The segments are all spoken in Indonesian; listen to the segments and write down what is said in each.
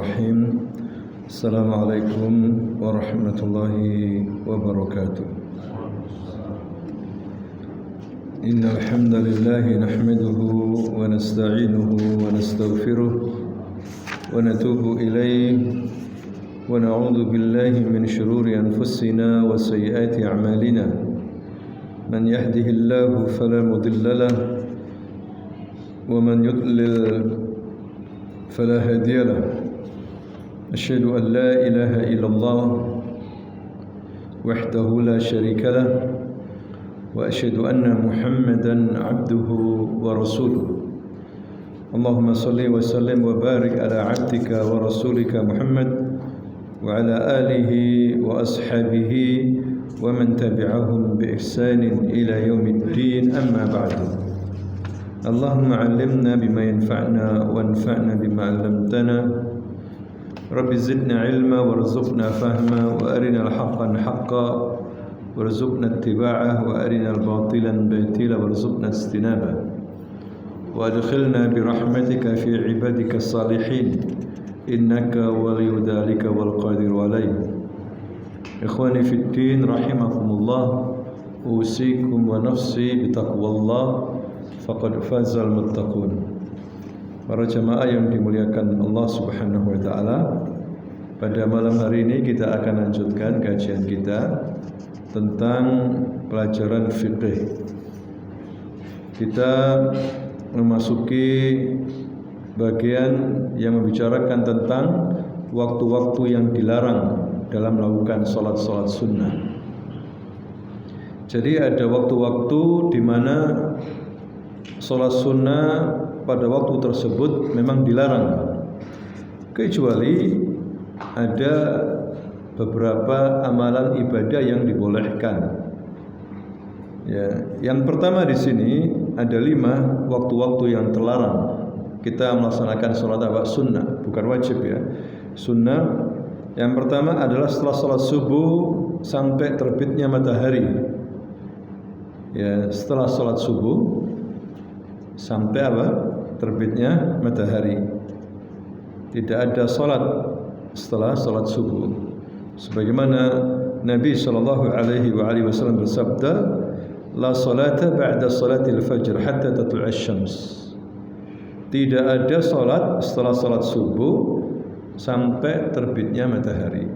Bismillahirrahmanirrahim. Assalamualaikum warahmatullahi wabarakatuh. Innal hamdalillah nahmaduhu wa nasta'inuhu wa nastaghfiruh wa natubu ilayhi wa na'udzu billahi min shururi anfusina wa sayyiati a'malina. Man yahdihillahu fala mudilla lahu wa man yudlil فلا هادي له أشهد أن لا إله إلا الله وحده لا شريك له وأشهد أن محمدا عبده ورسوله اللهم صل وسلم وبارك على عبدك ورسولك محمد وعلى آله وأصحابه ومن تبعهم بإحسان إلى يوم الدين أما بعد اللهم علمنا بما ينفعنا وانفعنا بما علمتنا رب زدنا علما وارزقنا فهما وأرنا الحق حقا وارزقنا اتباعه وأرنا الباطلا باطلا وارزقنا اجتنابه وادخلنا برحمتك في عبادك الصالحين إنك ولي ذلك والقادر عليه إخواني في الدين رحمكم الله أوصيكم ونفسي بتقوى الله faqad fazal muttaqun. Para jamaah yang dimuliakan Allah Subhanahu wa taala, pada malam hari ini kita akan lanjutkan kajian kita tentang pelajaran fikih. Kita memasuki bagian yang membicarakan tentang waktu-waktu yang dilarang dalam melakukan salat-salat sunnah. Jadi ada waktu-waktu di mana salat sunnah pada waktu tersebut memang dilarang, kecuali ada beberapa amalan ibadah yang dibolehkan. Ya, yang pertama di sini ada 5 waktu-waktu yang terlarang kita melaksanakan salat sunnah, bukan wajib ya. Sunnah yang pertama adalah setelah salat subuh sampai terbitnya matahari. Ya, setelah salat subuh sampai terbitnya matahari. Tidak ada salat setelah salat subuh. Sebagaimana Nabi sallallahu alaihi wasallam bersabda, "La salata ba'da salatil fajr hatta tatlu'asy syams." Tidak ada salat setelah salat subuh sampai terbitnya matahari.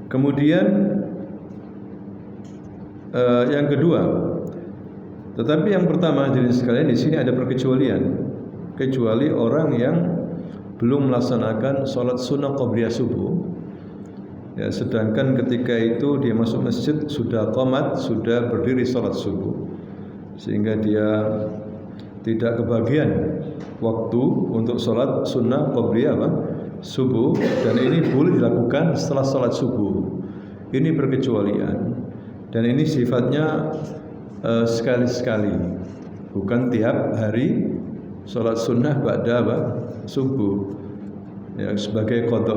Kemudian yang kedua, tetapi yang pertama hadirin sekalian, di sini ada perkecualian, kecuali orang yang belum melaksanakan salat sunnah qabliyah subuh. Ya, sedangkan ketika itu dia masuk masjid sudah qomat, sudah berdiri salat subuh, sehingga dia tidak kebagian waktu untuk salat sunnah qabliyah subuh, dan ini boleh dilakukan setelah salat subuh. Ini perkecualian, dan ini sifatnya sekali-sekali, bukan tiap hari salat sunnah ba'da subuh ya, sebagai qadha,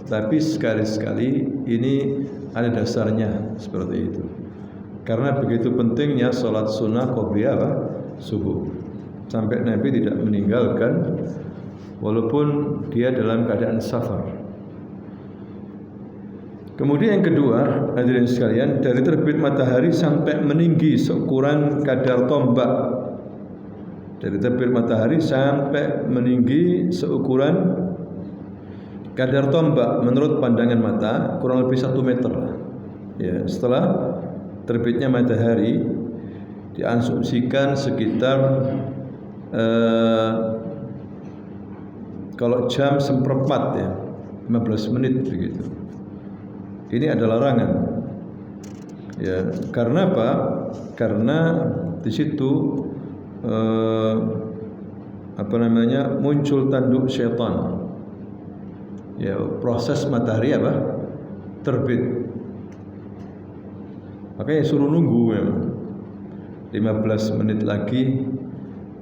tapi sekali-sekali. Ini ada dasarnya seperti itu, karena begitu pentingnya salat sunnah qabliyah subuh, sampai Nabi tidak meninggalkan walaupun dia dalam keadaan safar. Kemudian yang kedua, hadirin sekalian, dari terbit matahari sampai meninggi seukuran kadar tombak. Dari terbit matahari sampai meninggi seukuran kadar tombak menurut pandangan mata kurang lebih 1 meter. Ya, setelah terbitnya matahari diasumsikan sekitar kalau jam 1/4 ya, 15 menit begitu. Ini adalah larangan. Ya, karena apa? Karena di situ muncul tanduk syaitan. Ya, proses matahari terbit. Makanya suruh nunggu memang 15 menit lagi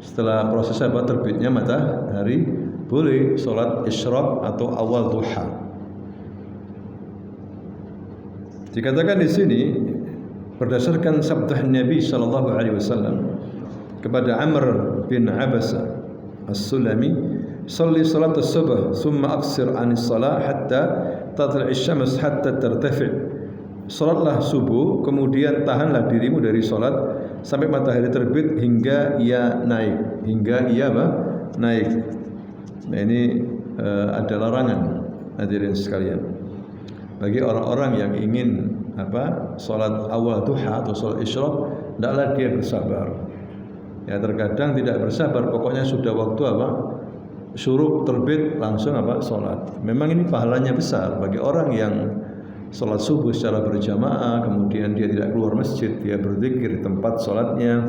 setelah proses terbitnya matahari, boleh salat isyraq atau awal duha. Dikatakan di sini berdasarkan sabda Nabi sallallahu alaihi wasallam kepada Amr bin Abasa As-Sulami, "Shalli salat as-subh, thumma aqsir 'anis shalah hatta tatlu'i asy-syams hatta tartafi'." Salatlah subuh, kemudian tahanlah dirimu dari salat sampai matahari terbit hingga ia naik, naik. Nah, ini ada larangan hadirin sekalian. Bagi orang-orang yang ingin salat awal duha atau salat isyraq, hendaklah dia bersabar. Ya, terkadang tidak bersabar, pokoknya sudah waktu syuruk terbit langsung salat. Memang ini pahalanya besar bagi orang yang salat subuh secara berjamaah, kemudian dia tidak keluar masjid, dia berzikir di tempat salatnya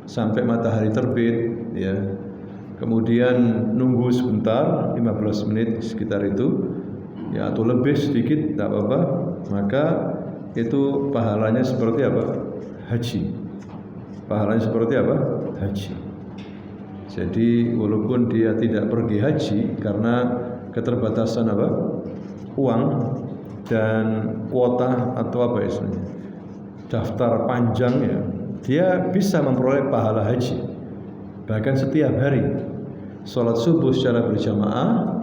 sampai matahari terbit, ya. Kemudian nunggu sebentar, 15 menit sekitar itu, ya, atau lebih sedikit, tidak apa-apa. Maka itu pahalanya seperti haji. Pahalanya seperti haji. Jadi walaupun dia tidak pergi haji karena keterbatasan uang dan kuota atau istilahnya daftar panjang, ya, dia bisa memperoleh pahala haji. Bahkan setiap hari salat subuh secara berjamaah,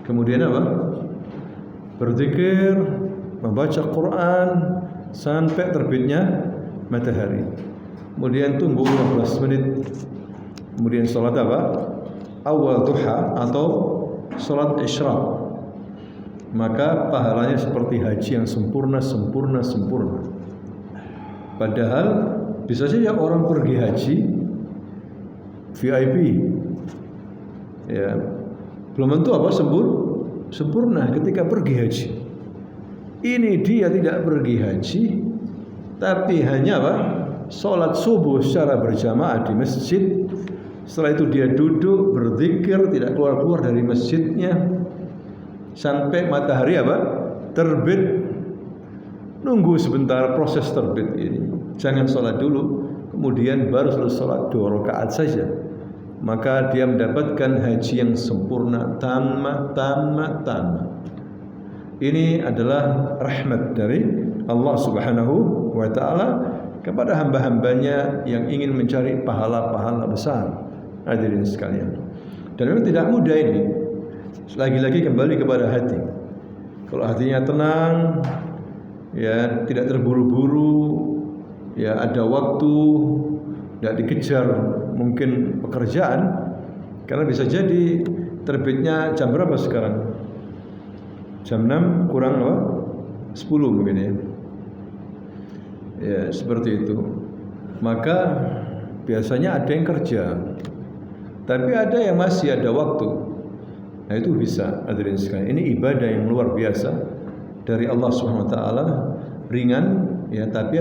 kemudian berzikir, membaca Quran sampai terbitnya matahari. Kemudian tunggu 15 menit. Kemudian salat awal duha atau salat isyraq. Maka pahalanya seperti haji yang sempurna. Padahal bisa saja orang pergi haji VIP, ya, belum tentu sempurna ketika pergi haji. Ini dia tidak pergi haji, tapi hanya salat subuh secara berjamaah di masjid. Setelah itu dia duduk berzikir, tidak keluar dari masjidnya sampai matahari terbit. Nunggu sebentar proses terbit ini. Jangan sholat dulu, kemudian baru selesai sholat 2 rakaat saja. Maka dia mendapatkan haji yang sempurna, tamma. Ini adalah rahmat dari Allah Subhanahu wa ta'ala kepada hamba-hambanya yang ingin mencari pahala-pahala besar. Hadirin sekalian. Dan memang tidak mudah ini. Lagi-lagi kembali kepada hati. Kalau hatinya tenang, ya, tidak terburu-buru, ya, ada waktu, tidak dikejar mungkin pekerjaan, karena bisa jadi terbitnya jam berapa sekarang? Jam 6 kurang 10 mungkin, ya. Ya, seperti itu. Maka biasanya ada yang kerja, tapi ada yang masih ada waktu. Nah, itu bisa, hadirin sekalian. Ini ibadah yang luar biasa dari Allah Subhanahu wa taala, ringan, ya, tapi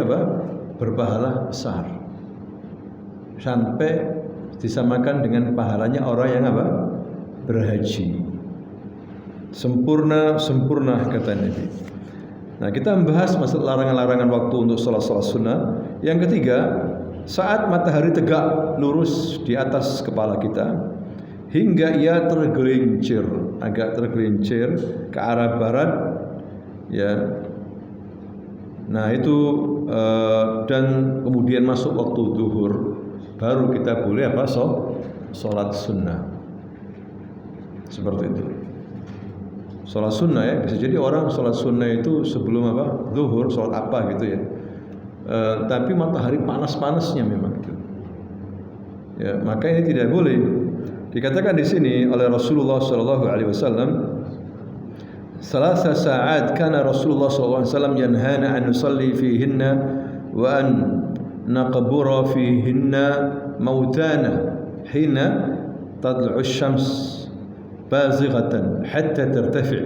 berpahala besar. Sampai disamakan dengan pahalanya orang yang berhaji. Sempurna kata Nabi. Nah, kita membahas masalah larangan-larangan waktu untuk salat sunnah. Yang ketiga, saat matahari tegak lurus di atas kepala kita hingga ia agak tergelincir ke arah barat, ya. Nah, itu dan kemudian masuk waktu zuhur, baru kita boleh salat sunnah. Seperti itu. Salat sunnah, ya, bisa jadi orang salat sunnah itu sebelum zuhur, salat gitu, ya. Tapi matahari panas-panasnya memang itu. Ya, maka ini tidak boleh. Dikatakan di sini oleh Rasulullah sallallahu alaihi wasallam, "Salasa sa'at kana Rasulullah sallallahu alaihi wasallam yanhana an nusalli fihinna wa an naqbura fihinna mautana hina tadlu'u asy-syams bazighatan hatta tartafi'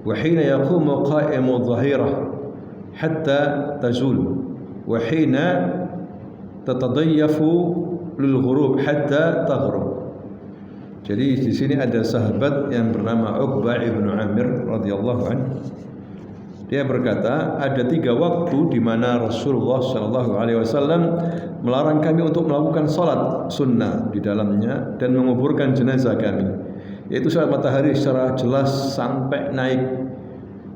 wa hina yaqumu qa'imu adh-dhahirah hatta tazul wa hina tatadayyafu lil ghurub hatta taghrub." Jadi di sini ada sahabat yang bernama Uqbah ibn Amir radhiyallahu anhu. Dia berkata, ada 3 waktu di mana Rasulullah sallallahu alaihi wasallam melarang kami untuk melakukan salat sunnah di dalamnya dan menguburkan jenazah kami. Yaitu saat matahari secara jelas sampai naik.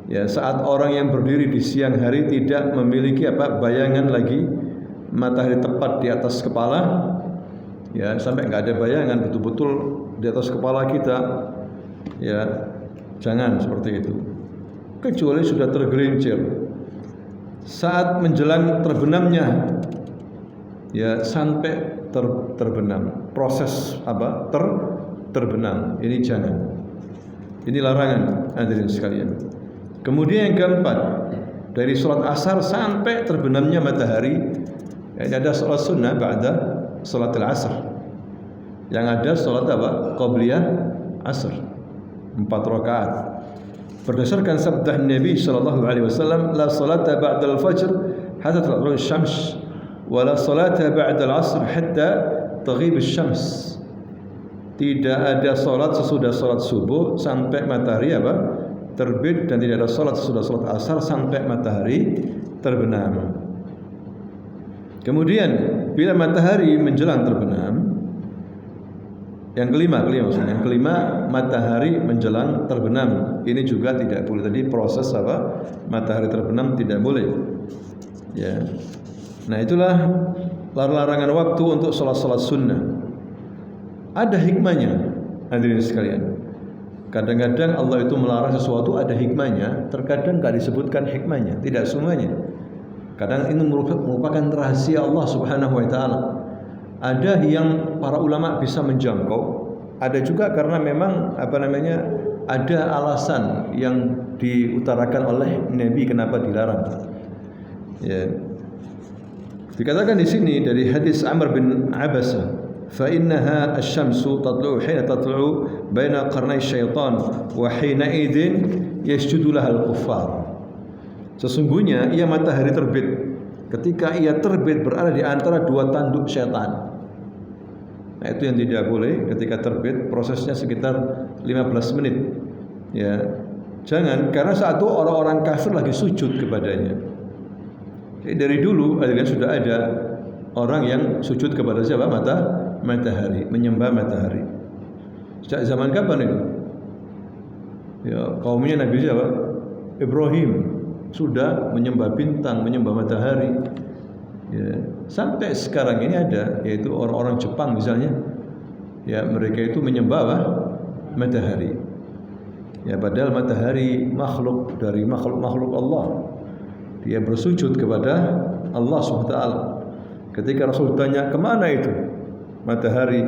Ya, saat orang yang berdiri di siang hari tidak memiliki bayangan lagi, matahari tepat di atas kepala. ya sampai nggak ada bayangan, betul-betul di atas kepala kita, ya jangan seperti itu. Kecuali sudah tergelincir saat menjelang terbenamnya, ya sampai terbenam, proses apa terbenam, ini jangan, ini larangan hadirin sekalian. Kemudian yang keempat, dari sholat asar sampai terbenamnya matahari, ya, ada sholat sunnah ba'da sholat al-asr, yang ada sholat apa? Qabliyah asr 4 rakaat. Berdasarkan sabda Nabi sallallahu alaihi wasallam, la salata ba'da al-fajr hatta tatlu' asy-syams wa la salata ba'da al-'asr hatta taghib asy-syams. Tidak ada salat sesudah salat subuh sampai matahari apa? Terbit, dan tidak ada salat sesudah salat asar sampai matahari terbenam. Kemudian bila matahari menjelang terbenam, yang kelima matahari menjelang terbenam, ini juga tidak boleh. Tadi proses apa? Matahari terbenam tidak boleh. Ya. Nah, itulah larangan waktu untuk salat-salat sunnah. Ada hikmahnya, hadirin sekalian. Kadang-kadang Allah itu melarang sesuatu ada hikmahnya, terkadang tidak disebutkan hikmahnya, tidak semuanya. Kadang ini merupakan rahasia Allah Subhanahu wa taala. Ada yang para ulama bisa menjangkau, ada juga karena memang ada alasan yang diutarakan oleh Nabi kenapa dilarang. Ya. Dikatakan di sini dari hadis Amr bin Abasa, fa innaha asy-syamsu tatlu'u hina tatlu'u baina qarnay syaitan wa hina idzin yasjudu lahal kuffar. Sesungguhnya ia matahari terbit, ketika ia terbit berada di antara dua tanduk syaitan. Nah, itu yang tidak boleh ketika terbit, prosesnya sekitar 15 menit. Ya. Jangan, karena saat itu orang-orang kafir lagi sujud kepadanya. Jadi dari dulu sudah ada orang yang sujud kepada siapa? Matahari, menyembah matahari. Sejak zaman kapan itu? Ya, kaumnya Nabi siapa? Ibrahim sudah menyembah bintang, menyembah matahari. Ya, sampai sekarang ini ada, yaitu orang-orang Jepang misalnya. Ya, mereka itu menyembah matahari. Ya, padahal matahari makhluk dari makhluk Allah. Dia bersujud kepada Allah SWT. Ketika Rasul tanya, kemana itu matahari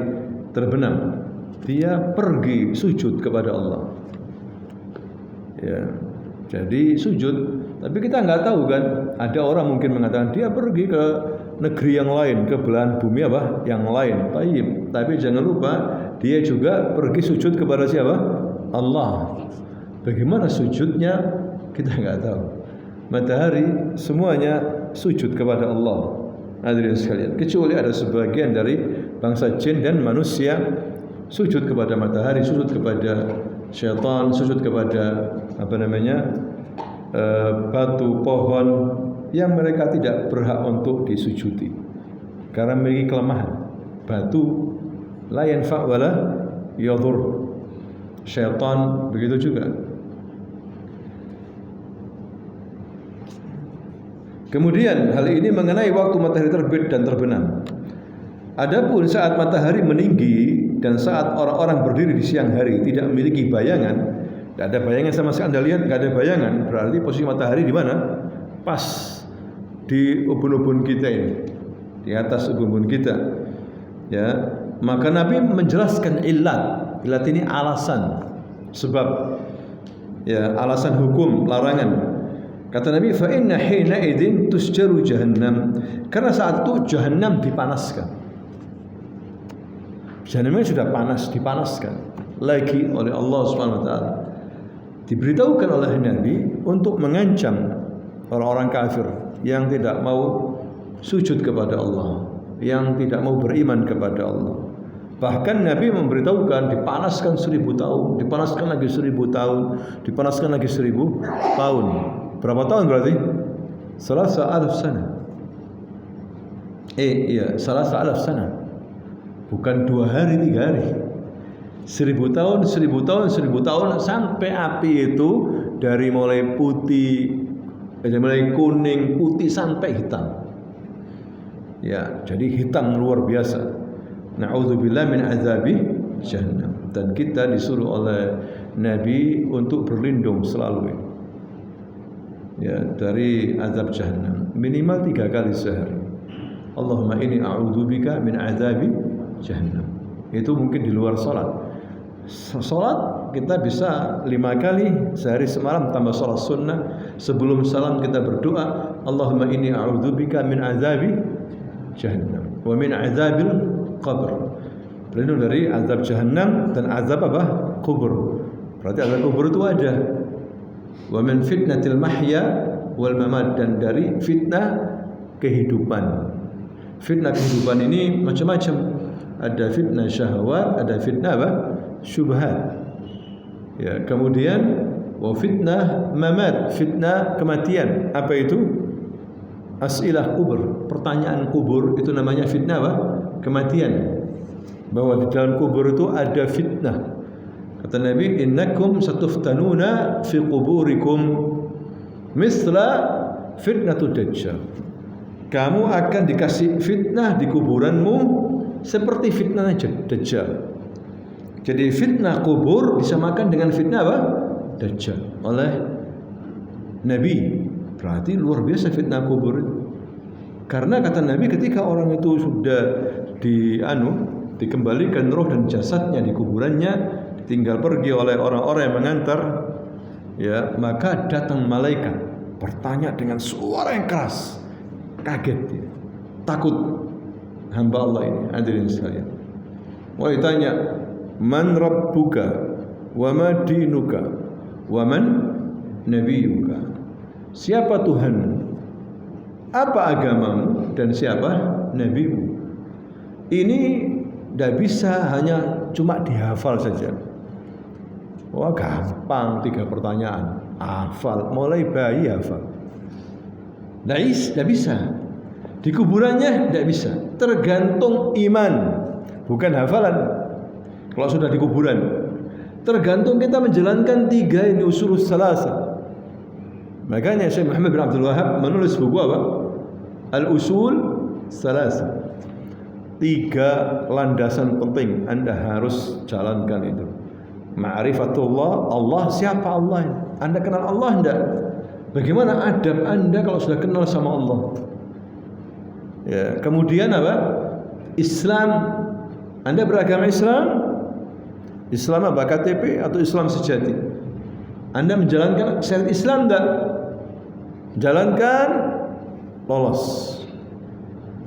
terbenam? Dia pergi sujud kepada Allah. Ya, jadi sujud. Tapi kita nggak tahu kan, ada orang mungkin mengatakan dia pergi ke negeri yang lain, ke belahan bumi yang lain. Tapi jangan lupa dia juga pergi sujud kepada siapa? Allah. Bagaimana sujudnya kita nggak tahu. Matahari semuanya sujud kepada Allah, hadirin sekalian. Kecuali ada sebagian dari bangsa jin dan manusia sujud kepada matahari, sujud kepada syaitan, sujud kepada batu, pohon yang mereka tidak berhak untuk disujudi karena memiliki kelemahan. Batu la yanfa' wala yadhur. Syaitan begitu juga. Kemudian hal ini mengenai waktu matahari terbit dan terbenam. Adapun saat matahari meninggi dan saat orang-orang berdiri di siang hari tidak memiliki bayangan, tidak ada bayangan sama sekali. Anda lihat tidak ada bayangan, berarti posisi matahari di mana? Pas di ubun-ubun kita ini, di atas ubun-ubun kita. Ya, maka Nabi menjelaskan illat. Illat ini alasan, sebab, ya, alasan hukum larangan. Kata Nabi, fa inna hina idzin tusjaru jahannam. Karena saat itu jahannam dipanaskan. Jahannamnya sudah panas, dipanaskan lagi oleh Allah Subhanahu wa taala. Diberitahukan oleh Nabi untuk mengancam orang-orang kafir yang tidak mau sujud kepada Allah, yang tidak mau beriman kepada Allah. Bahkan Nabi memberitahukan dipanaskan 1000 tahun, dipanaskan lagi 1000 tahun, dipanaskan lagi 1000 tahun. Berapa tahun berarti? 3,000 sana. Iya, 3,000 sana. Bukan 2 hari, 3 hari. 1000 tahun, 1000 tahun, 1000 tahun sampai api itu dari mulai putih, dari mulai kuning, putih sampai hitam. Ya, jadi hitam luar biasa. Na'udzubillah min azabi jahannam. Dan kita disuruh oleh Nabi untuk berlindung selalu ya dari azab jahannam minimal 3 kali sehari. Allahumma inni a'udzubika min azabi jahannam. Itu mungkin di luar salat. Salat kita bisa 5 kali sehari semalam tambah salat sunnah. Sebelum salam kita berdoa, Allahumma inni a'udzubika min azabi jahannam wa min azabil qabr. Berlindung dari azab jahannam dan azab apa? Kubur. Berarti azab kubur itu ada. Wa min fitnatil mahya wal mamat, dan dari fitnah kehidupan. Fitnah kehidupan ini macam-macam. Ada fitnah syahwat, ada fitnah apa? Syubhat. Ya, kemudian wa fitnah mamat, fitnah kematian. Apa itu? As'ilah kubur, pertanyaan kubur itu namanya fitnah apa? Kematian. Bahwa di dalam kubur itu ada fitnah. Kata Nabi, innakum satuftanuna fi quburikum misla fitnatud dajjal. Kamu akan dikasih fitnah di kuburanmu seperti fitnah dajjal. Jadi fitnah kubur disamakan dengan fitnah apa? Dajjal oleh Nabi. Berarti luar biasa fitnah kubur itu. Karena kata Nabi, ketika orang itu sudah dikembalikan roh dan jasadnya di kuburannya, tinggal pergi oleh orang-orang yang mengantar, ya, maka datang malaikat bertanya dengan suara yang keras, kaget dia, takut hamba Allah ini. Hadirin sekalian, wah, ditanya, man rabbuka wa ma dinuka wa man nabiyuka. Siapa Tuhanmu, apa agamamu, dan siapa nabimu. Ini tidak bisa hanya cuma dihafal saja. Wah, gampang, 3 pertanyaan hafal, mulai bayi hafal. Tidak bisa. Di kuburannya tidak bisa. Tergantung iman, bukan hafalan. Kalau sudah di kuburan, tergantung kita menjalankan 3 ini usulus salasa. Makanya Syekh Muhammad bin Abdul Wahab menulis buku apa? Al-Usul Salasa. 3 landasan penting Anda harus jalankan itu. Ma'rifatullah, Allah, siapa Allah? Anda kenal Allah enggak? Bagaimana adab Anda kalau sudah kenal sama Allah? Ya, kemudian apa? Islam. Anda beragama Islam? Islam apa? KTP atau Islam sejati? Anda menjalankan syariat Islam enggak? Jalankan, lolos.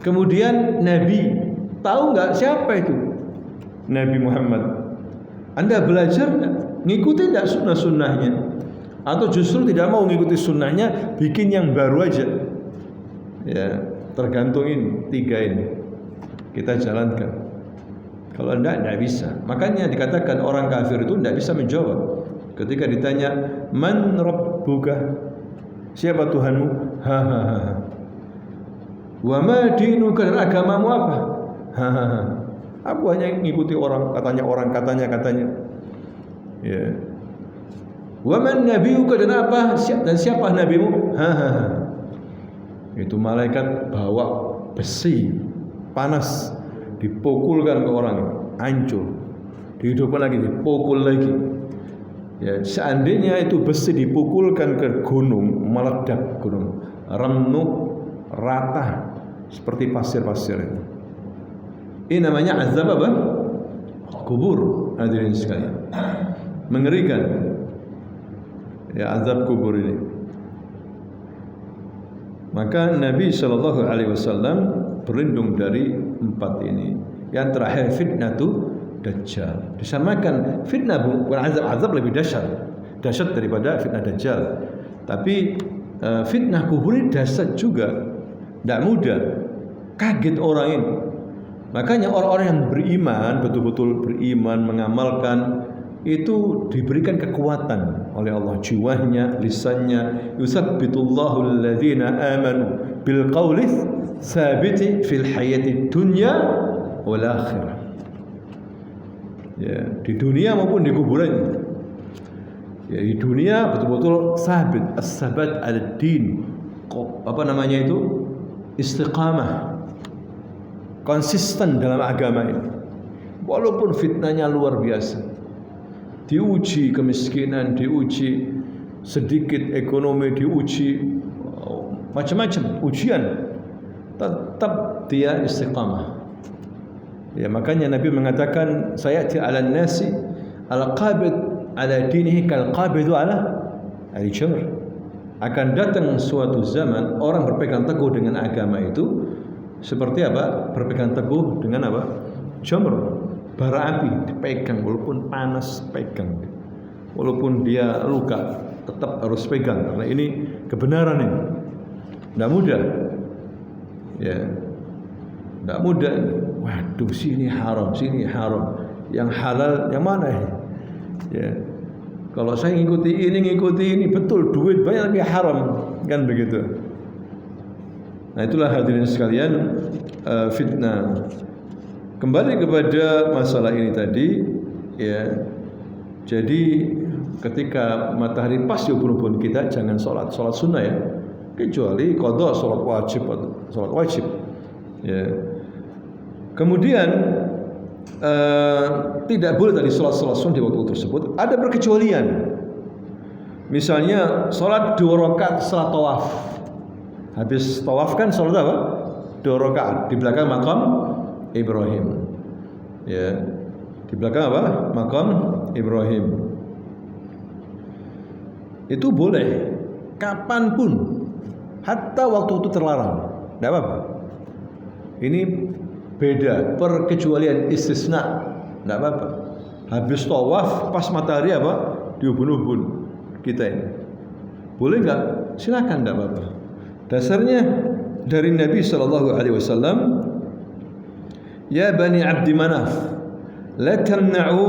Kemudian Nabi, tahu enggak siapa itu? Nabi Muhammad. Anda belajar enggak? Ngikuti enggak sunnah-sunnahnya? Atau justru tidak mau ngikuti sunnahnya, bikin yang baru aja? Ya, tergantung ini 3 ini kita jalankan. Kalau enggak bisa. Makanya dikatakan orang kafir itu enggak bisa menjawab ketika ditanya, man rabbuka, siapa Tuhanmu? Ha ha ha. Wa ma dinuka, dan agamamu apa? Ha ha ha. Aku hanya ngikuti orang katanya. Ya. Wa man nabiyuka, dan apa? Dan siapa nabimu? Ha ha ha. Itu malaikat bawa besi panas, dipukulkan ke orang, hancur, dihidupkan lagi, dipukul lagi. Ya, seandainya itu besi dipukulkan ke gunung, meledak gunung, remuk, rata seperti pasir-pasir itu. Ini namanya azab apa? Kubur. Hadirin sekalian, mengerikan. Ya, azab kubur ini. Maka Nabi SAW berlindung dari 4 ini. Yang terakhir fitnatu Dajjal. Disamakan fitnah, bukan azab lebih dahsyat daripada fitnah Dajjal. Tapi fitnah kubur ini dahsyat juga, tidak mudah. Kaget orang ini. Makanya orang-orang yang beriman, betul-betul beriman, mengamalkan, itu diberikan kekuatan oleh Allah, jiwanya, lisannya. Yusabbitullahu alladhina amanu bil qawli tsabiti fil hayati dunya wal akhirah. Ya, di dunia maupun di kuburan. Ya, di dunia betul-betul sabit, as-sabat ad-din. Apa namanya itu? Istiqamah. Konsisten dalam agama ini. walaupun fitnahnya luar biasa, diuji kemiskinan, diuji sedikit ekonomi, diuji macam-macam ujian, tetap dia istiqamah. Ya, makanya Nabi mengatakan, sayati 'alan nasi al-qabid 'ala dinihi kal qabidu 'ala al-jamr. Akan datang suatu zaman orang berpegang teguh dengan agama itu seperti apa? Berpegang teguh dengan apa? Jamr, bara api, dipegang walaupun panas, pegang. Walaupun dia luka, tetap harus pegang karena ini kebenaran ini. Tidak mudah. Ya. Tidak mudah. Waduh, sini haram, sini haram. Yang halal yang mana ini? Ya. Kalau saya ngikuti ini, betul duit banyak tapi haram, kan begitu. Nah, itulah hadirin sekalian, fitnah. Kembali kepada masalah ini tadi, ya. Jadi ketika matahari pas di ubun-ubun kita jangan sholat sunnah ya, kecuali qadha, sholat wajib. Ya. Kemudian tidak boleh tadi sholat sunnah di waktu tersebut. Ada perkecualian. Misalnya sholat 2 rakaat setelah tawaf. Habis tawaf kan sholat apa? 2 rakaat di belakang makam Ibrahim. Ya, di belakang apa? Makam Ibrahim. Itu boleh kapanpun, hatta waktu itu terlarang, tidak apa-apa. Ini beda, perkecualian istisna, tidak apa-apa. Habis tawaf pas matahari apa? Di ubun-ubun kita ini. Boleh enggak? Silakan, tidak apa-apa. Dasarnya dari Nabi SAW, ya Bani Abdi Manaf, la tamna'u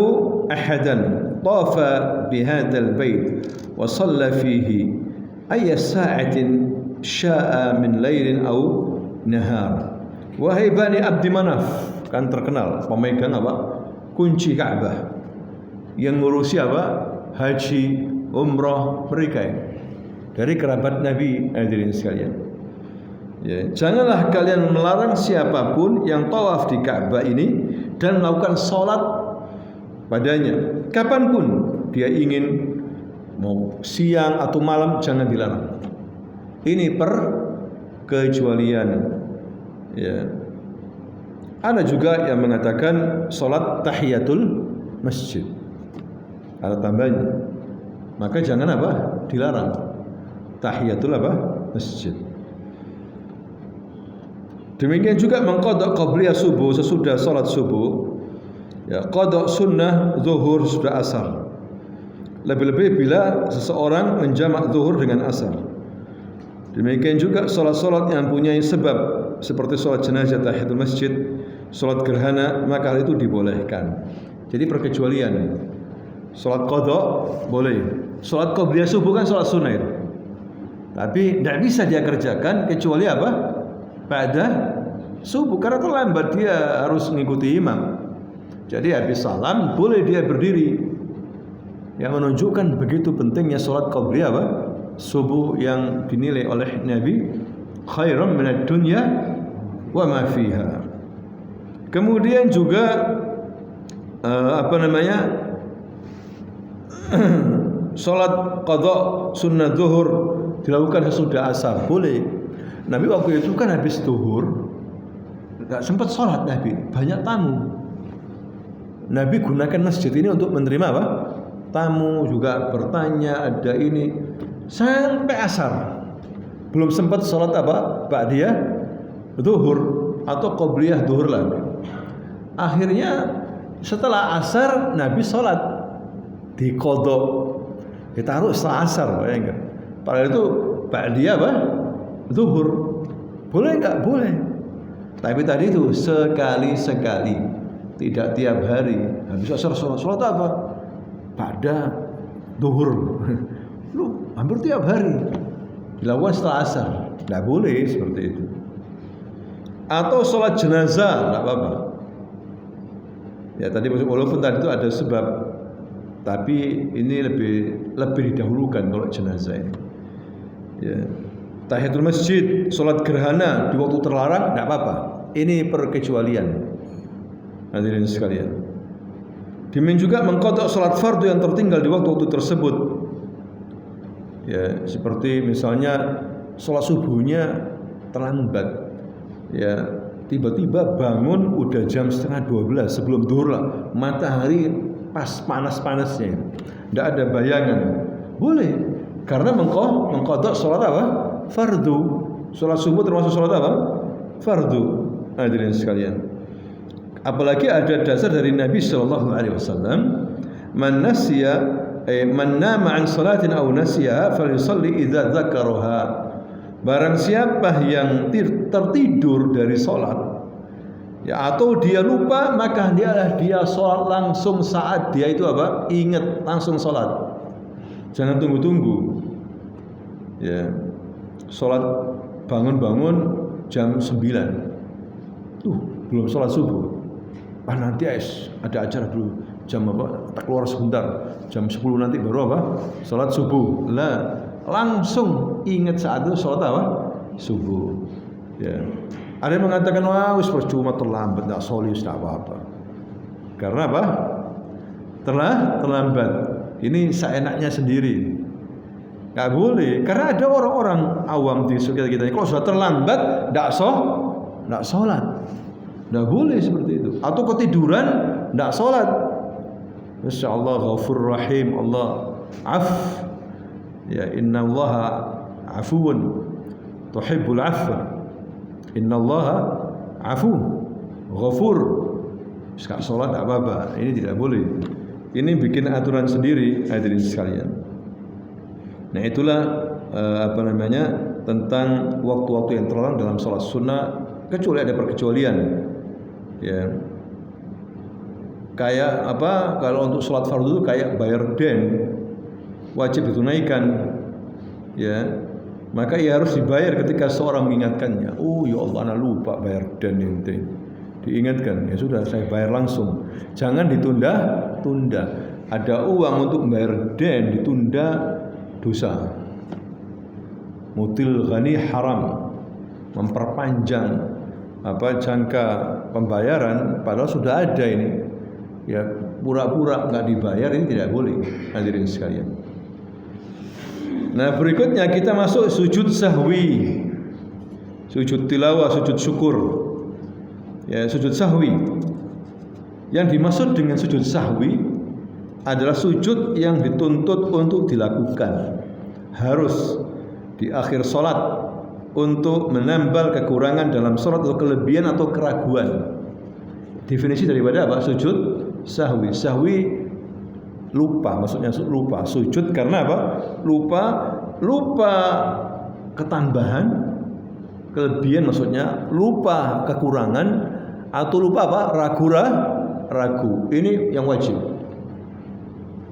ahadan tafa bihadzal bait wa shalla fihi ayya sa'atin sya'a min lailin aw nahar. Wahai Bani Abdi Manaf, kan terkenal pemegang apa? Kunci Ka'bah. Yang ngurusi apa? Haji, umrah mereka ini. Dari kerabat Nabi, hadirin sekalian. Ya, janganlah kalian melarang siapapun yang tawaf di Ka'bah ini dan melakukan sholat padanya. Kapanpun dia ingin, mau siang atau malam, jangan dilarang. Ini perkecualian. Ya. Ada juga yang mengatakan sholat tahiyatul masjid. Ada tambahnya. Maka jangan apa? Dilarang. Tahiyatul apa? Masjid. Demikian juga mengqadha qabliyah subuh sesudah salat subuh. Ya, qadha sunnah zuhur sudah asar. Lebih-lebih bila seseorang menjamak zuhur dengan asar. Demikian juga salat-salat yang mempunyai sebab seperti salat jenazah, tahiyatul masjid, salat gerhana, maka hal itu dibolehkan. Jadi perkecualian. Salat qadha boleh. Salat qabliyah subuh kan salat sunnah itu. Tapi tidak bisa dia kerjakan kecuali apa? Pada subuh, karena terlambat dia harus mengikuti imam. Jadi habis salam boleh dia berdiri. Yang menunjukkan begitu pentingnya salat qabliyah apa? Subuh yang dinilai oleh Nabi khairan minad dunya wa ma fiha. Kemudian juga salat qadha sunnah zuhur dilakukan sesudah asar, boleh. Nabi waktu itu kan habis zuhur enggak sempat sholat Nabi, banyak tamu. Nabi gunakan masjid ini untuk menerima apa? Tamu, juga bertanya, ada ini sampai asar. Belum sempat sholat apa? Ba'diyah zuhur atau qabliyah zuhur lagi. Akhirnya setelah asar Nabi sholat di qadha. Ditaruh setelah asar, bayangkan. Padahal itu ba'diyah apa? Zuhur. Boleh enggak? Boleh. Tapi tadi itu sekali-sekali, tidak tiap hari. Habis asar sholat apa? Pada zuhur. Lu hampir tiap hari dilakukan setelah asar. Tidak boleh seperti itu. Atau sholat jenazah, tidak apa-apa. Ya tadi walaupun tadi itu ada sebab, tapi ini lebih didahulukan kalau jenazah ini. Ya. Tahiyatul masjid, sholat gerhana di waktu terlarang, tidak apa-apa. Ini perkecualian. Hadirin sekalian. Demikian juga mengqadha salat fardu yang tertinggal di waktu-waktu tersebut. Ya, seperti misalnya salat subuhnya terlambat. Ya, tiba-tiba bangun udah jam 11:30 sebelum zuhur lah. Matahari pas panas-panasnya. Tidak ada bayangan. Boleh. Karena mengqadha salat apa? Fardu. Salat subuh termasuk salat apa? Fardu. Hadirin sekalian. Apalagi ada dasar dari Nabi sallallahu alaihi wasallam, man nama an salatin aw nasiyaha falyusalli idza dzakaraha. Barang siapa yang tertidur dari salat ya atau dia lupa, maka dia salat langsung saat dia itu apa? Ingat, langsung salat. Jangan tunggu-tunggu. Ya. Salat bangun-bangun jam 9. Belum salat subuh. Nanti ada acara dulu jam apa? Tak keluar sebentar. Jam 10 nanti baru apa? Salat subuh. Lah, langsung ingat saat itu salat apa? Subuh. Ya. Ada yang mengatakan wah wis percuma terlambat, enggak sholih, enggak apa-apa. Karena apa? Terlambat. Ini seenaknya sendiri. Enggak boleh. Karena ada orang-orang awam di sekitar kita. Kalau sudah terlambat, enggak sholat. Tidak boleh seperti itu. Atau ketiduran, tidak sholat. Masya Allah, Ghafur Rahim, Allah Ya, Inna Allaha afuun tuhibbul afwa. Inna Allaha afu Ghafur. Tidak sholat, tidak apa-apa. Ini tidak boleh. Ini bikin aturan sendiri, hadirin sekalian. Nah, itulah tentang waktu-waktu yang terlarang dalam sholat sunnah, kecuali ada perkecualian. Ya, kayak apa? Kalau untuk sholat fardu itu kayak bayar den, wajib ditunaikan. Ya, maka ia harus dibayar ketika seorang mengingatkannya. Oh ya Allah, anak lupa bayar den ente. Diingatkan, ya sudah saya bayar langsung. Jangan ditunda-tunda. Ada uang untuk membayar den ditunda, dosa. Mutil ghani haram, memperpanjang jangka pembayaran padahal sudah ada ini. Ya, pura-pura enggak dibayar, ini tidak boleh, hadirin sekalian. Nah, berikutnya kita masuk sujud sahwi. Sujud tilawah, sujud syukur. Ya, sujud sahwi. Yang dimaksud dengan sujud sahwi adalah sujud yang dituntut untuk dilakukan. Harus di akhir salat untuk menambal kekurangan dalam salat atau kelebihan atau keraguan. Definisi daripada apa? Sujud sahwi. Sahwi lupa, maksudnya lupa. Sujud karena apa? Lupa ketambahan, kelebihan maksudnya, lupa kekurangan atau lupa apa? Ragu. Ini yang wajib.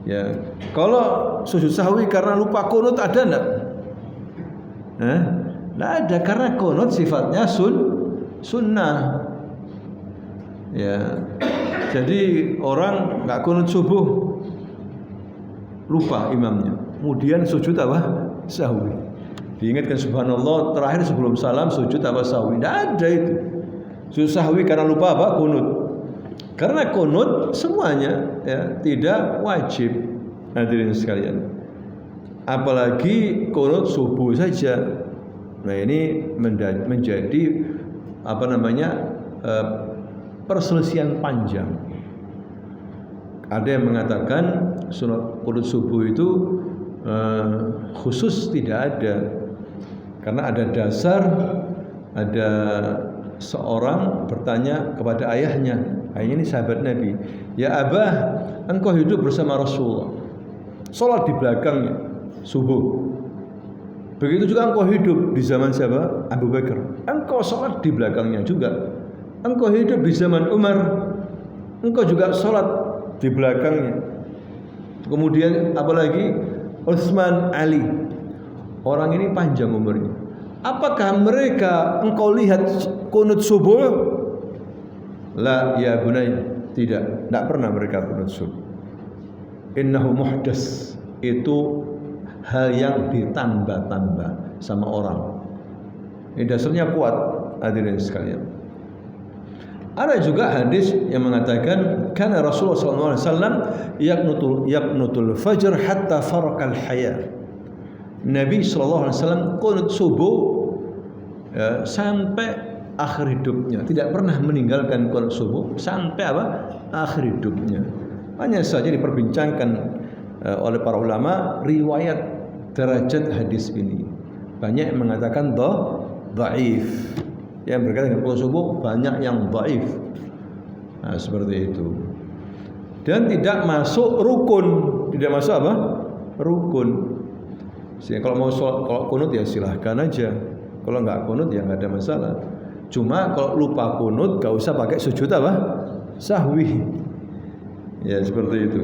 Ya. Kalau sujud sahwi karena lupa kunut ada enggak? Tidak ada, karena kunut sifatnya sunnah. Ya, jadi orang nggak kunut subuh, lupa imamnya, kemudian sujud apa? Sahwi. Diingatkan subhanallah terakhir sebelum salam sujud apa? Sahwi. Tidak ada itu. Sujud sahwi karena lupa apa? Kunut. Karena kunut semuanya ya tidak wajib, hadirin sekalian. Apalagi kunut subuh saja. Nah, ini menjadi perselisihan panjang. Ada yang mengatakan sunat kunut subuh itu khusus tidak ada, karena ada dasar. Ada seorang bertanya kepada ayahnya ini sahabat Nabi, ya Abah, engkau hidup bersama Rasulullah, sholat di belakangnya subuh. Begitu juga engkau hidup di zaman siapa? Abu Bakar. Engkau sholat di belakangnya juga. Engkau hidup di zaman Umar. Engkau juga sholat di belakangnya. Kemudian apalagi Utsman, Ali. Orang ini panjang umurnya. Apakah mereka engkau lihat kunut subuh? La ya bunai. Tidak pernah mereka kunut subuh. Innahu muhdas. Itu hal yang ditambah-tambah sama orang. Ini dasarnya kuat, hadirin sekalian. Ada juga hadis yang mengatakan karena Rasulullah SAW yaqnutul fajr hatta farakal haya. Nabi SAW qunut subuh sampai akhir hidupnya, tidak pernah meninggalkan qunut subuh sampai akhir hidupnya. Hanya saja diperbincangkan oleh para ulama riwayat derajat hadis ini. Banyak yang mengatakan dhaif. Yang berkaitan dengan qunut subuh banyak yang dhaif. Nah, seperti itu. Dan tidak masuk rukun, tidak masuk rukun. Sehingga kalau mau sholat, kalau kunut ya silahkan aja. Kalau nggak kunut ya nggak ada masalah. Cuma kalau lupa kunut nggak usah pakai sujud sahwi. Ya seperti itu.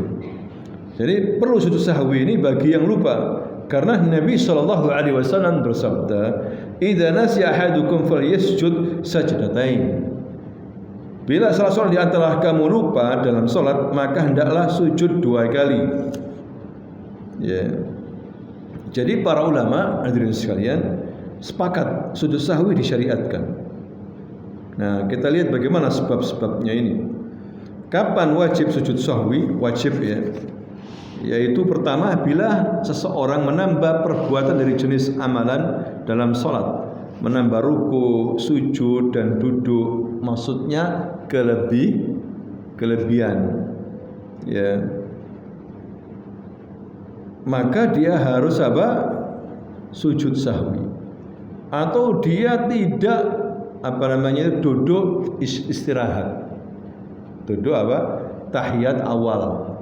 Jadi perlu sujud sahwi ini bagi yang lupa. Karena Nabi SAW bersabda, "Idza nasiya ahadukum falyasjud sajdatain." Bila salah seorang di antara kamu lupa dalam salat, maka hendaklah sujud 2 kali. Ya. Jadi para ulama hadirin sekalian sepakat sujud sahwi disyariatkan. Nah, kita lihat bagaimana sebab-sebabnya ini. Kapan wajib sujud sahwi? Wajib ya. Yaitu pertama bila seseorang menambah perbuatan dari jenis amalan dalam sholat, menambah ruku, sujud dan duduk, maksudnya kelebihan, ya, maka dia harus sujud sahwi. Atau dia tidak duduk istirahat, duduk tahiyat awal.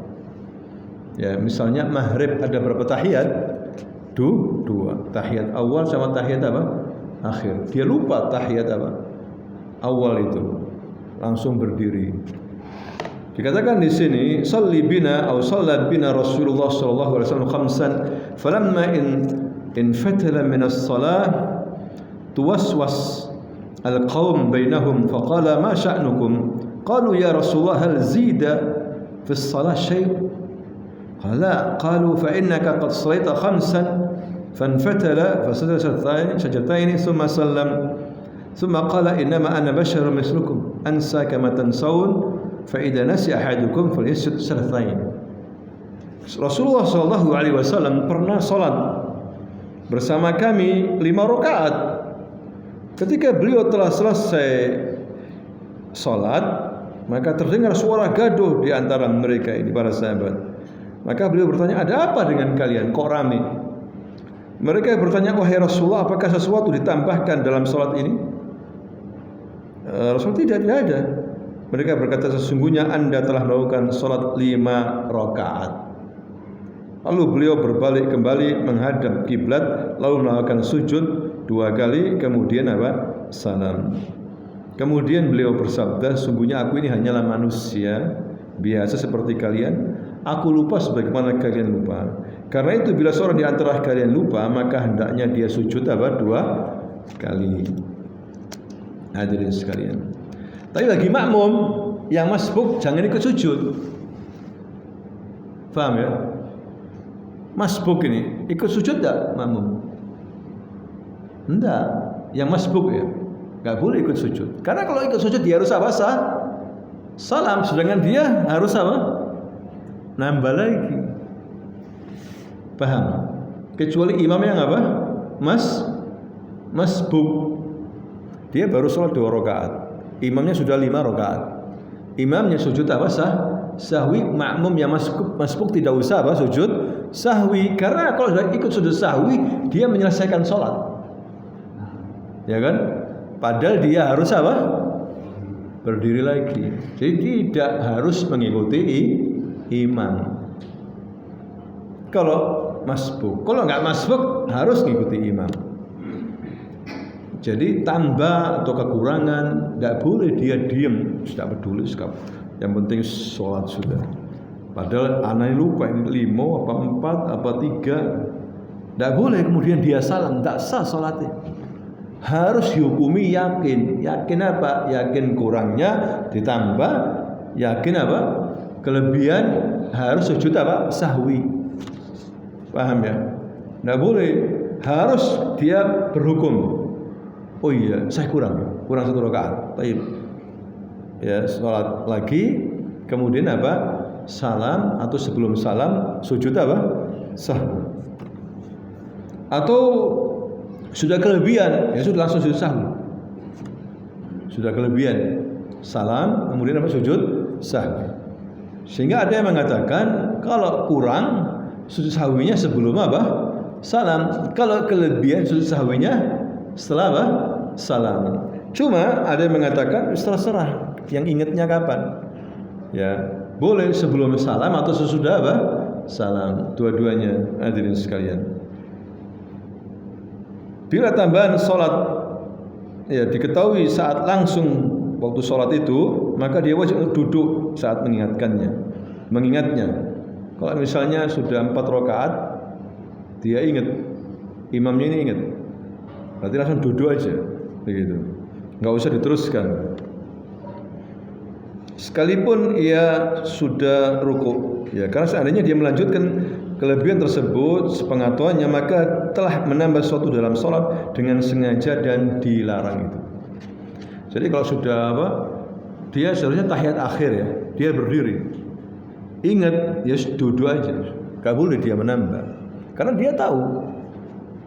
Ya, misalnya maghrib ada berapa tahiyat? 2. Tahiyat awal sama tahiyat akhir. Dia lupa tahiyat awal itu. Langsung berdiri. Dikatakan di sini, "Shalli bina aw shalla bina Rasulullah sallallahu alaihi wasallam khamsan, falamma in fatala min as-shalah tuwaswas al-qaum bainahum faqala ma sya'nukum?" Qalu ya Rasulullah hal zida fi as-shalah syai'? Qala qalu fa innaka qad shallaita khamsan fanfatala fasajada sajdatain thumma sallam thumma qala innama ana basharun mislukum ansa kama tansawun fa idza nasiya ahadukum falyasjud sajdatain. Rasulullah sallallahu alaihi wasallam pernah salat bersama kami 5 rakaat. Ketika beliau telah selesai salat, maka terdengar suara gaduh di antara mereka ini para sahabat. Maka beliau bertanya, ada apa dengan kalian? Kok rame? Mereka bertanya, wahai Rasulullah, apakah sesuatu ditambahkan dalam salat ini? Rasul tidak ada. Mereka berkata, sesungguhnya Anda telah melakukan salat 5 rakaat. Lalu beliau berbalik kembali menghadap kiblat, lalu melakukan sujud 2 kali, kemudian salam. Kemudian beliau bersabda, sungguhnya aku ini hanyalah manusia biasa seperti kalian. Aku lupa sebagaimana kalian lupa. Karena itu bila seorang di antara kalian lupa, maka hendaknya dia sujud 2 kali. Hadirin sekalian. Tapi bagi makmum yang masbuk jangan ikut sujud. Paham ya? Masbuk ini ikut sujud enggak makmum? Enggak. Yang masbuk ya, enggak boleh ikut sujud. Karena kalau ikut sujud dia harus salam, sedangkan dia harus nambah lagi. Paham? Kecuali imam yang masbuk. Dia baru sholat 2 rakaat. Imamnya sudah 5 rakaat. Imamnya sujud sahwi. Makmum yang masbuk tidak usah sujud sahwi. Karena kalau sudah ikut sujud sahwi, dia menyelesaikan sholat. Ya kan? Padahal dia harus berdiri lagi. Jadi tidak harus mengikuti imam. Kalau masbuk, kalau nggak masbuk harus mengikuti imam. Jadi tambah atau kekurangan tidak boleh dia diam, tidak peduli sekali. Yang penting sholat sudah. Padahal anak lupa ini 5 apa 4 apa 3. Tidak boleh kemudian dia salam, tidak sah sholatnya. Harus dihukumi yakin. Yakin apa? Yakin kurangnya ditambah. Yakin kelebihan harus sujud sahwi. Paham ya? Tidak boleh. Harus dia berhukum. Oh iya, saya kurang 1 rakaat. Baik. ya sholat lagi, kemudian apa? Salam, atau sebelum salam sujud apa? Sahwi. Atau sudah kelebihan, ya sudah langsung sujud sahwi. Sudah kelebihan, salam, kemudian apa? Sujud sahwi. Sehingga ada yang mengatakan kalau kurang sujud sahwinya sebelum apa? Salam. Kalau kelebihan sujud sahwinya setelah apa? Salam. Cuma ada yang mengatakan terserah, yang ingatnya kapan. Ya, boleh sebelum salam atau sesudah apa? Salam. Dua-duanya hadirin sekalian. Bila tambahan sholat ya diketahui saat langsung waktu sholat itu, maka dia wajib duduk saat mengingatnya. Kalau misalnya sudah 4 rakaat, dia ingat, imamnya ini ingat, berarti langsung duduk aja, begitu, nggak usah diteruskan. Sekalipun ia sudah ruku, ya, karena seandainya dia melanjutkan kelebihan tersebut sepengetahuannya, maka telah menambah sesuatu dalam sholat dengan sengaja dan dilarang itu. Jadi kalau sudah apa, dia seharusnya tahiyat akhir ya, dia berdiri, ingat, ya duduk aja, gak boleh dia menambah, karena dia tahu.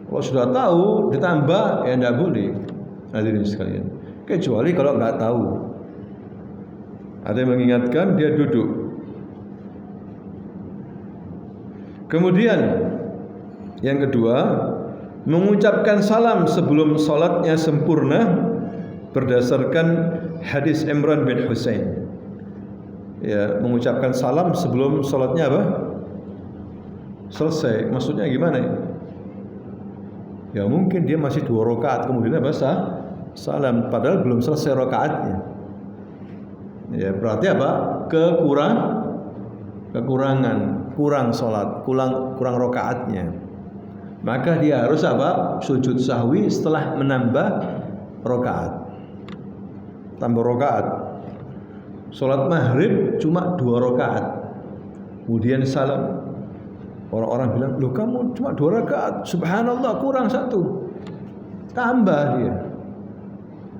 Kalau sudah tahu ditambah, ya tidak boleh. Hadirin sekalian, kecuali kalau nggak tahu. Ada yang mengingatkan, dia duduk. Kemudian yang kedua, mengucapkan salam sebelum sholatnya sempurna berdasarkan hadis Imran bin Husain. Ya, mengucapkan salam sebelum sholatnya apa? Selesai. Maksudnya gimana ya? Ya mungkin dia masih 2 rakaat kemudian apa? Salam, padahal belum selesai rakaatnya. Ya berarti apa? Kekurangan, kurang sholat, kurang rakaatnya. Maka dia harus apa? Sujud sahwi setelah menambah rakaat. Tambah rakaat. Sholat maghrib cuma 2 rakaat, kemudian salam. Orang-orang bilang, loh kamu cuma 2 rakaat, subhanallah, kurang 1. Tambah dia,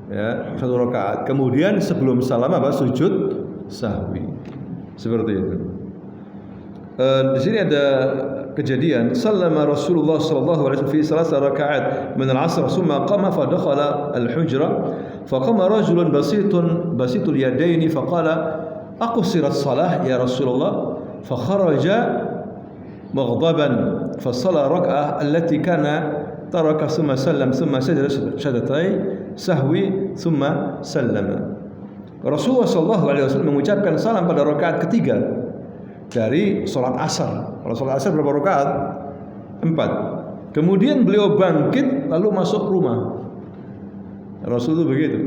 ya 1 rakaat. Kemudian sebelum salam apa? Sujud sahwi. Seperti itu. Di sini ada kejadian, sallama Rasulullah sallallahu alaihi wasallam fi salat rakaat min al-'asr, thumma qama fa dakhala al-hujra fa qama rajulun basitul yadaini fa qala aqsirat salah ya Rasulullah, fa kharaja مغضبا فصلى ركعة التي كان ترك ثم سلم ثم سجد سجدتي sahwi thumma sallama. Rasulullah sallallahu alaihi wasallam mengucapkan salam pada rakaat ketiga dari salat asar. Kalau salat asar berapa rakaat? 4. Kemudian beliau bangkit lalu masuk rumah. Rasul itu begitu,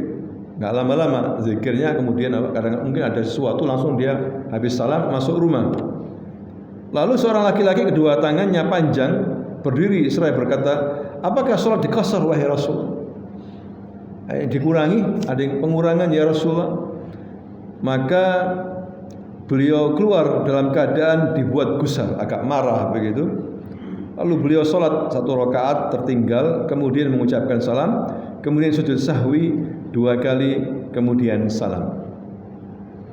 nggak lama-lama zikirnya, kemudian kadang mungkin ada sesuatu langsung dia habis salam masuk rumah. Lalu seorang laki-laki kedua tangannya panjang berdiri seraya berkata, apakah sholat dikasar wahai Rasul? Dikurangi, ada yang pengurangan ya Rasulullah. Maka beliau keluar dalam keadaan dibuat gusar, agak marah begitu. Lalu beliau sholat 1 rakaat tertinggal, kemudian mengucapkan salam, kemudian sujud sahwi 2 kali, kemudian salam.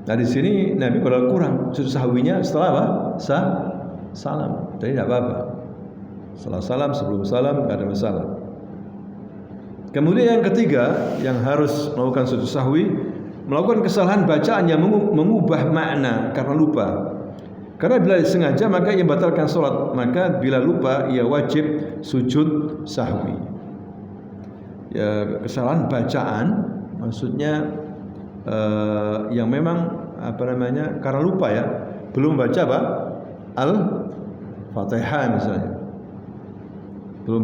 Nah di sini Nabi padahal kurang sujud sahwinya setelah apa? Salam. Jadi tidak apa-apa. Setelah salam, sebelum salam tidak ada masalah. Kemudian yang ketiga yang harus melakukan sujud sahwi, melakukan kesalahan bacaan yang mengubah makna karena lupa. Karena bila sengaja maka ia batalkan sholat, maka bila lupa ia wajib sujud sahwi. Ya, kesalahan bacaan maksudnya yang memang karena lupa ya, belum baca apa? Al-Fatihah misalnya. Belum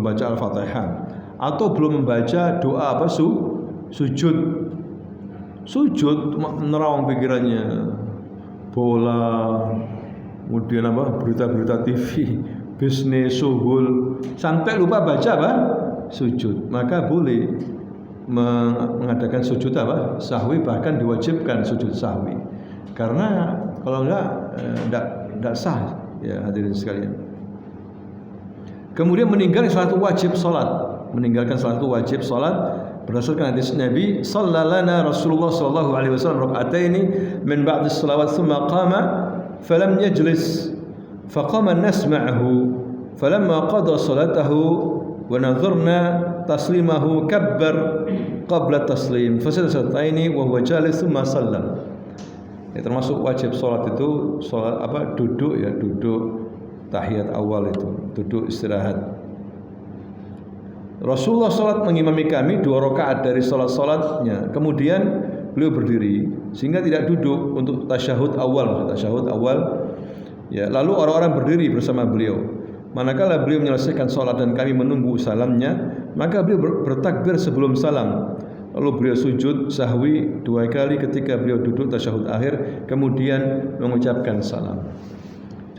baca Al-Fatihah atau belum membaca doa apa? Sujud menerawang pikirannya, bola, kemudian apa? Berita-berita TV, bisnis, suhul, sampai lupa baca apa? Sujud. Maka boleh mengadakan sujud apa? Sahwi, bahkan diwajibkan sujud sahwi. Karena kalau enggak sah ya hadirin sekalian. Kemudian meninggalkan salat wajib salat berdasarkan hadis Nabi, sallalana Rasulullah sallallahu alaihi wasallam rak'ataini min ba'd as-salawat thumma qama falam yajlis faqama an-nas ma'ahu falamma qada salatahu wa nadharna taslimahu kabbar qabla taslim fasajadataini wa huwa jalis thumma sallam. Ya, termasuk wajib salat itu salat duduk ya, duduk tahiyat awal itu, duduk istirahat. Rasulullah salat mengimami kami 2 rakaat dari salat-salatnya. Kemudian beliau berdiri sehingga tidak duduk untuk tasyahud awal, Ya, lalu orang-orang berdiri bersama beliau. Manakala beliau menyelesaikan salat dan kami menunggu salamnya, maka beliau bertakbir sebelum salam. Lalu beliau sujud sahwi 2 kali ketika beliau duduk tasyahud akhir, kemudian mengucapkan salam.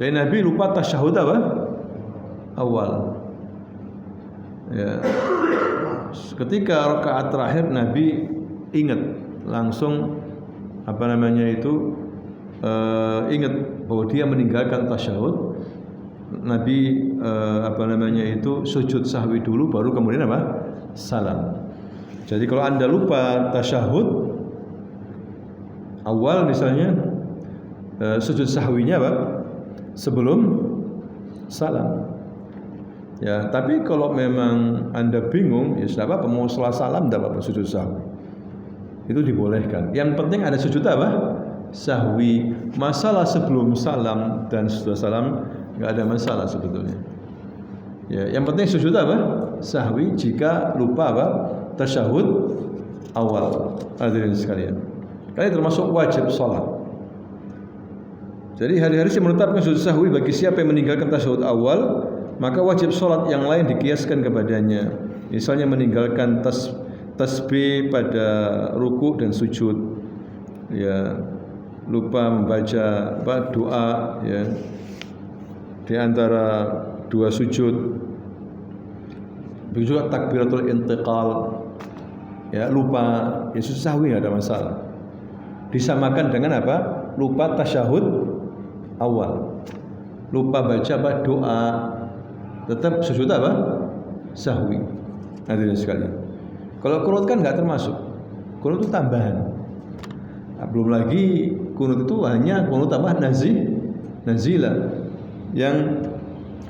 Jadi Nabi lupa tasyahud awal. Ya. Ketika rakaat terakhir Nabi ingat langsung ingat bahwa dia meninggalkan tasyahud. Nabi sujud sahwi dulu baru kemudian salam. Jadi kalau Anda lupa tasyahud awal misalnya, sujud sahwinya sebelum salam. Ya, tapi kalau memang Anda bingung, ya sudah apa, mau setelah salam tidak apa-apa sujud sahwi. Itu dibolehkan. Yang penting ada sujud sahwi. Masalah sebelum salam dan setelah salam enggak ada masalah sebetulnya. Ya, yang penting sujud sahwi jika lupa tasyahud awal. Hadirin sekalian. Karena termasuk wajib salat. Jadi hari-hari saya menetapkan sujud sahwi bagi siapa yang meninggalkan tasyahud awal, maka wajib sholat yang lain dikiaskan kepadanya. Misalnya meninggalkan tasbih pada ruku dan sujud, ya, lupa membaca doa ya di antara 2 sujud. Begitu juga takbiratul intiqal, ya, lupa, ya sujud sahwi tidak ada masalah. Disamakan dengan lupa tasyahud awal, lupa baca doa, tetap sujud sahwi. Hadirin sekalian. Kalau qunut kan enggak termasuk. Qunut itu tambahan. Nah, belum lagi qunut itu hanya qunut nazilah yang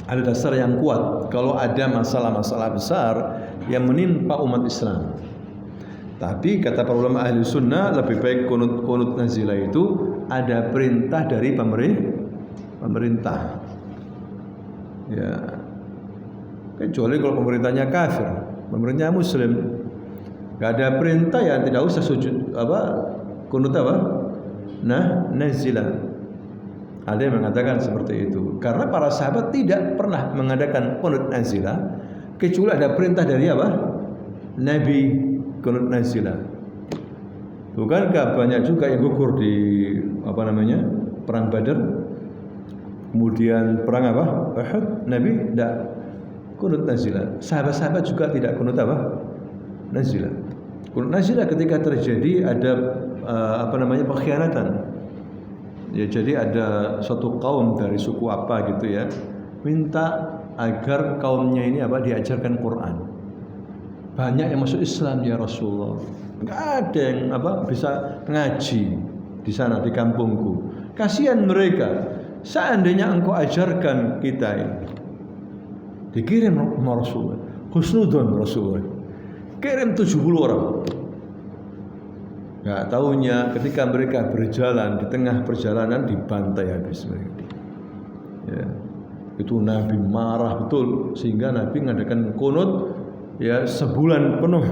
ada dasar yang kuat kalau ada masalah-masalah besar yang menimpa umat Islam. Tapi kata para ulama ahli sunnah, lebih baik qunut nazilah itu ada perintah dari pemerintah. Ya, kecuali kalau pemerintahnya kafir, pemerintahnya muslim, enggak ada perintah ya tidak usah sujud qunut nazilah. Ada yang mengatakan seperti itu karena para sahabat tidak pernah mengadakan qunut nazilah kecuali ada perintah dari Nabi qunut nazilah. Bukankah banyak juga yang gugur di perang Badar, kemudian perang Uhud, Nabi tidak qunut nazilah. Sahabat-sahabat juga tidak qunut nazilah. Qunut nazilah ketika terjadi ada pengkhianatan. Ya, jadi ada suatu kaum dari suku apa gitu ya, minta agar kaumnya ini diajarkan Quran. Banyak yang masuk Islam ya Rasulullah. Enggak ada yang bisa ngaji di sana di kampungku. Kasihan mereka. Seandainya engkau ajarkan kita ini. Dikirim sama Rasulullah. Husnudzon Rasulullah. Kirim 70 orang. Enggak tahunya ketika mereka berjalan di tengah perjalanan dibantai habis mereka. Ya. Itu Nabi marah betul sehingga Nabi mengadakan qunut ya sebulan penuh.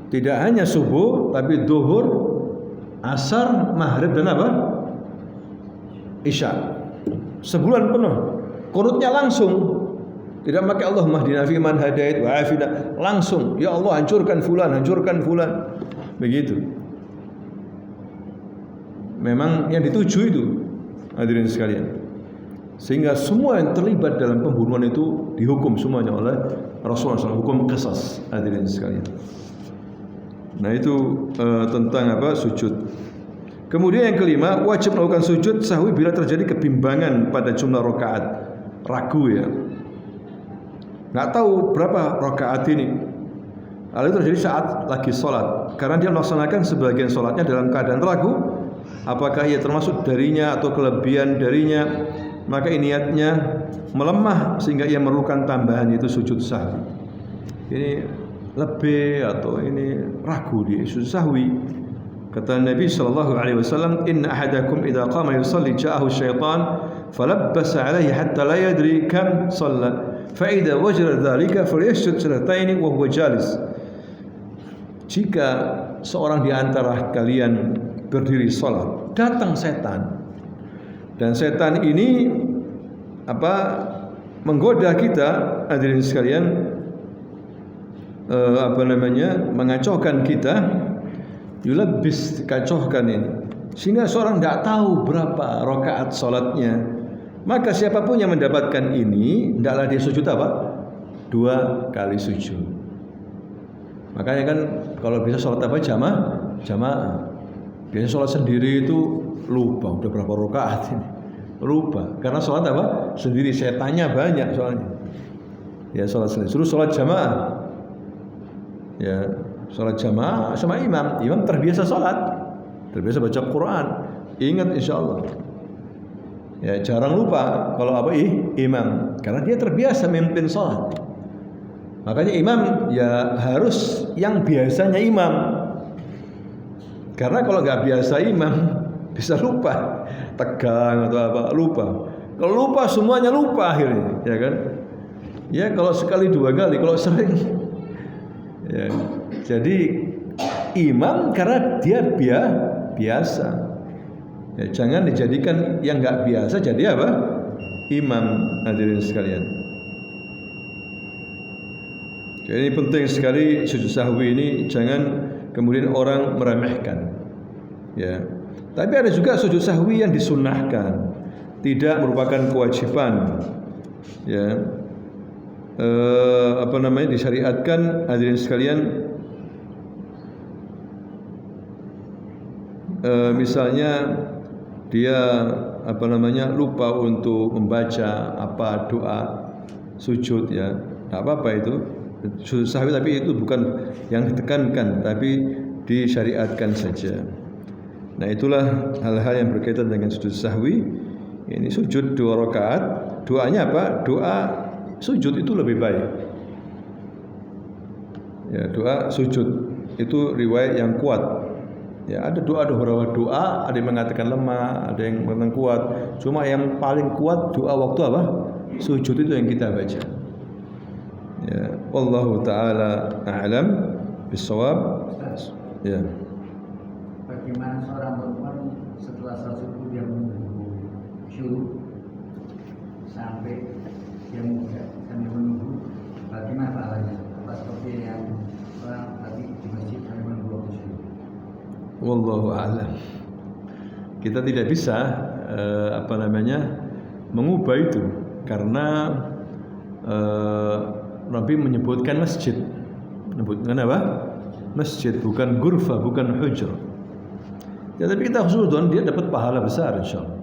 Tidak hanya subuh tapi zuhur, asar, maghrib dan Isya. Sebulan penuh. Qunutnya langsung. Tidak pakai Allahumma hdina fi man hadait wa afina, langsung ya Allah hancurkan fulan, hancurkan fulan. Begitu. Memang yang dituju itu hadirin sekalian. Sehingga semua yang terlibat dalam pembunuhan itu dihukum semuanya oleh Rasulullah SAW, hukum qisas hadirin sekalian. Nah itu tentang sujud. Kemudian yang kelima, wajib melakukan sujud sahwi bila terjadi kebimbangan pada jumlah rakaat, ragu ya. Nggak tahu berapa rakaat ini. Hal itu terjadi saat lagi sholat, karena dia melaksanakan sebagian sholatnya dalam keadaan ragu apakah ia termasuk darinya atau kelebihan darinya, maka niatnya melemah sehingga ia memerlukan tambahan, yaitu sujud sahwi. Ini lebih atau ini ragu di sujud sahwi. Kata Nabi SAW, inna ahadakum idza qama yusalli ja'ahu syaitan falabbasa alaihi hatta la yadri kam shalla fa idza wajada dzalika falyasjud sajdatain wa huwa jalis. Jika seorang di antara kalian berdiri salat, datang setan, dan setan ini menggoda kita, hadirin sekalian, mengacaukan kita, yulabbis, kacaukan ini, sehingga seorang tidak tahu berapa rakaat salatnya. Maka siapapun yang mendapatkan ini, hendaklah dia sujud 2 kali sujud. Makanya kan kalau bisa sholat jamaah. Biasanya sholat sendiri itu lupa udah berapa rakaat ini. Lupa karena sholat sendiri, setannya banyak soalnya. Ya sholat sendiri. Suruh sholat jamaah. Ya sholat jamaah sama imam. Imam terbiasa sholat, terbiasa baca Quran. Ingat insyaallah. Ya jarang lupa kalau imam, karena dia terbiasa memimpin sholat. Makanya imam ya harus yang biasanya imam. Karena kalau nggak biasa imam bisa lupa, tegang atau lupa. Kalau lupa semuanya lupa akhirnya, ya kan? Ya kalau sekali 2 kali, kalau sering. Ya. Jadi imam karena dia biasa. Ya, jangan dijadikan yang nggak biasa jadi imam, hadirin sekalian. Jadi ini penting sekali sujud sahwi ini, jangan kemudian orang meremehkan. Ya. Tapi ada juga sujud sahwi yang disunnahkan, tidak merupakan kewajiban. Ya. Disyariatkan, hadirin sekalian. Misalnya dia lupa untuk membaca doa sujud, ya. Enggak apa-apa itu. Sujud sahwi, tapi itu bukan yang ditekankan, tapi disyariatkan saja. Nah, itulah hal-hal yang berkaitan dengan sujud sahwi. Ini sujud 2 rakaat, doanya doa sujud itu lebih baik. Ya, doa sujud itu riwayat yang kuat. Ya, ada beberapa doa, ada yang mengatakan lemah, ada yang mengatakan kuat. Cuma yang paling kuat doa waktu sujud itu yang kita baca. Ya, wallahu taala a'lam bissawab. Ya. Bagaimana seorang perempuan setelah salat subuh dia menunggu syuruk sampai dia sambil menunggu, bagaimana pahalanya? Apa seperti yang orang tadi di masjid sambil menunggu waktu syuruk? Wallahu a'lam. Kita tidak bisa mengubah itu, karena Nabi menyebutkan masjid. Menyebutkan masjid, bukan ghurfa, bukan hujr. Ya, tapi kita husnuzon dia dapat pahala besar insyaallah.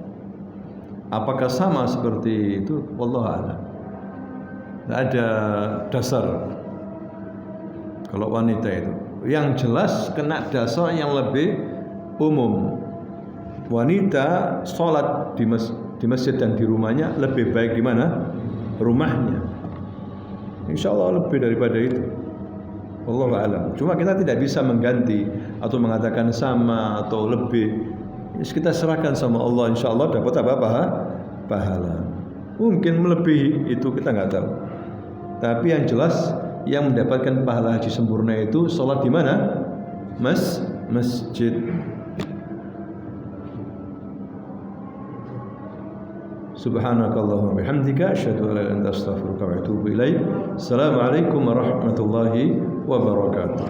Apakah sama seperti itu? Wallahu a'lam. Tidak ada dasar kalau wanita itu. Yang jelas kena dasar yang lebih umum. Wanita sholat di masjid dan di rumahnya lebih baik di mana? Rumahnya. InsyaAllah lebih daripada itu. Wallahu a'lam. Cuma kita tidak bisa mengganti atau mengatakan sama atau lebih. Kita serahkan sama Allah, insyaallah dapat pahala. Mungkin melebihi itu kita nggak tahu. Tapi yang jelas yang mendapatkan pahala haji sempurna itu sholat di mana? Masjid. Subhanakallahumma bihamdika asyhadu an la ilaha illa anta astaghfiruka wa atubu ilaik. Assalamualaikum warahmatullahi wabarakatuh.